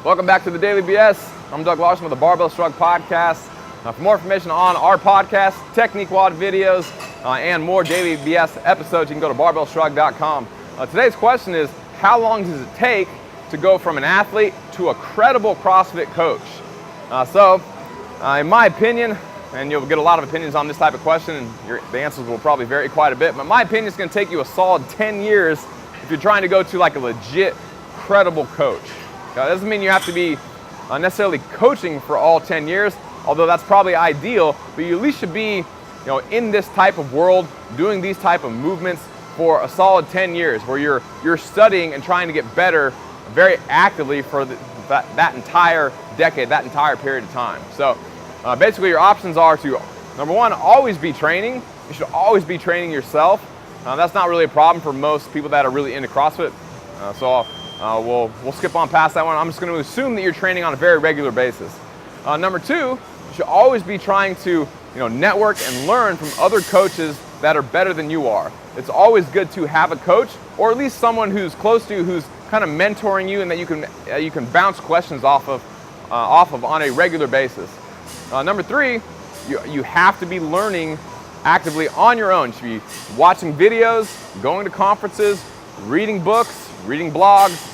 Welcome back to the Daily BS. I'm Doug Larson with the Barbell Shrugged Podcast. For more information on our podcast, technique WOD videos, and more Daily BS episodes, you can go to barbellshrugged.com. Today's question is, how long does it take to go from an athlete to a credible CrossFit coach? In my opinion, and you'll get a lot of opinions on this type of question, and the answers will probably vary quite a bit, but my opinion is going to take you a solid 10 years if you're trying to go to like a legit, credible coach. That doesn't mean you have to be necessarily coaching for all 10 years, although that's probably ideal, but you at least should be in this type of world, doing these type of movements for a solid 10 years, where you're studying and trying to get better very actively for that entire decade, that entire period of time. So basically your options are to, number one, always be training. You should always be training yourself. That's not really a problem for most people that are really into CrossFit. We'll skip on past that one. I'm just going to assume that you're training on a very regular basis. Number two, you should always be trying to network and learn from other coaches that are better than you are. It's always good to have a coach, or at least someone who's close to you, who's kind of mentoring you and that you can bounce questions off of on a regular basis. Number three, you have to be learning actively on your own. You should be watching videos, going to conferences, reading books, reading blogs,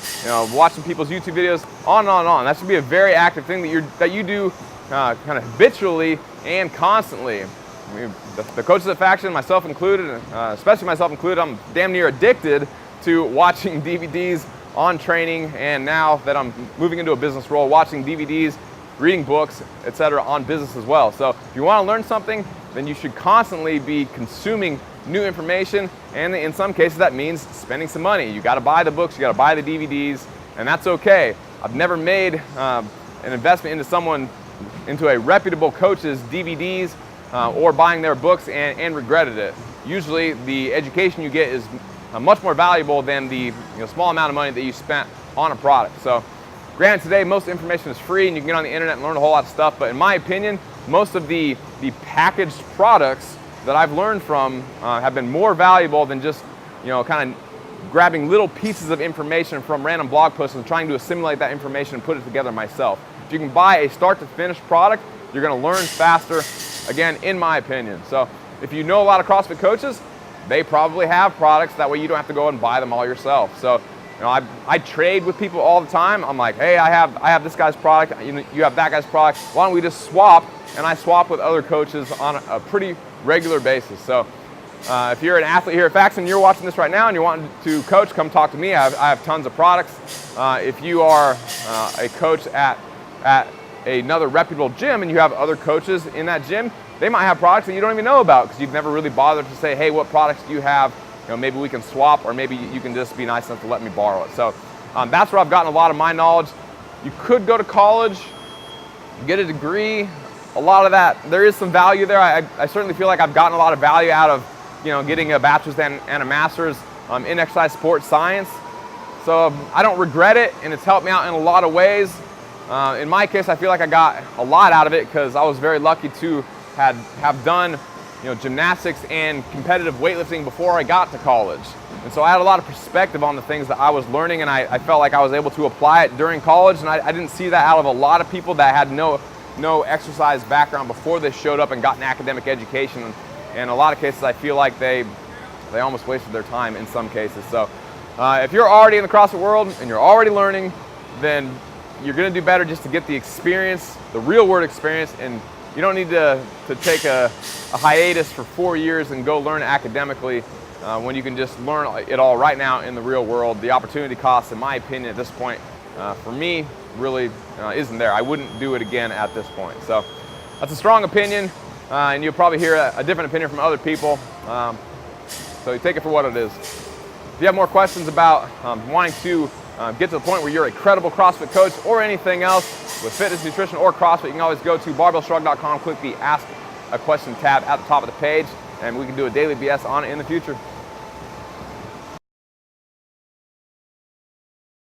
watching people's YouTube videos, on and on and on. That should be a very active thing that you do kind of habitually and constantly. I mean, the coaches at Faction, myself included, especially myself included, I'm damn near addicted to watching DVDs on training, and now that I'm moving into a business role, watching DVDs, reading books, etc. on business as well. So if you want to learn something, then you should constantly be consuming new information, and in some cases that means spending some money. You got to buy the books, you got to buy the DVDs, and that's okay. I've never made an investment into a reputable coach's DVDs or buying their books and regretted it. Usually the education you get is much more valuable than the small amount of money that you spent on a product. So granted, today most information is free and you can get on the internet and learn a whole lot of stuff, but in my opinion, most of the packaged products that I've learned from have been more valuable than just kind of grabbing little pieces of information from random blog posts and trying to assimilate that information and put it together myself. If you can buy a start to finish product, you're going to learn faster, again, in my opinion. So if you know a lot of CrossFit coaches, they probably have products, that way you don't have to go and buy them all yourself. So I trade with people all the time. I'm like, hey, I have this guy's product, you have that guy's product, why don't we just swap? And I swap with other coaches on a pretty regular basis. So if you're an athlete here at Faxon, you're watching this right now and you're wanting to coach, come talk to me. I have tons of products. If you are a coach at another reputable gym and you have other coaches in that gym, they might have products that you don't even know about because you've never really bothered to say, hey, what products do you have? Maybe we can swap, or maybe you can just be nice enough to let me borrow it. So that's where I've gotten a lot of my knowledge. You could go to college, get a degree. A lot of that, there is some value there. I certainly feel like I've gotten a lot of value out of getting a bachelor's and a master's in exercise sports science. So I don't regret it, and it's helped me out in a lot of ways. In my case, I feel like I got a lot out of it because I was very lucky to have done gymnastics and competitive weightlifting before I got to college. And so I had a lot of perspective on the things that I was learning, and I felt like I was able to apply it during college, and I didn't see that out of a lot of people that had no exercise background before they showed up and got an academic education. And in a lot of cases, I feel like they almost wasted their time in some cases. So if you're already in the CrossFit world and you're already learning, then you're going to do better just to get the experience, the real world experience, and you don't need to take a hiatus for 4 years and go learn academically when you can just learn it all right now in the real world. The opportunity cost, in my opinion, at this point, for me, really isn't there. I wouldn't do it again at this point. So that's a strong opinion, and you'll probably hear a different opinion from other people. So you take it for what it is. If you have more questions about wanting to get to the point where you're a credible CrossFit coach or anything else with fitness, nutrition, or CrossFit, you can always go to barbellshrugged.com, click the Ask a Question tab at the top of the page, and we can do a daily BS on it in the future.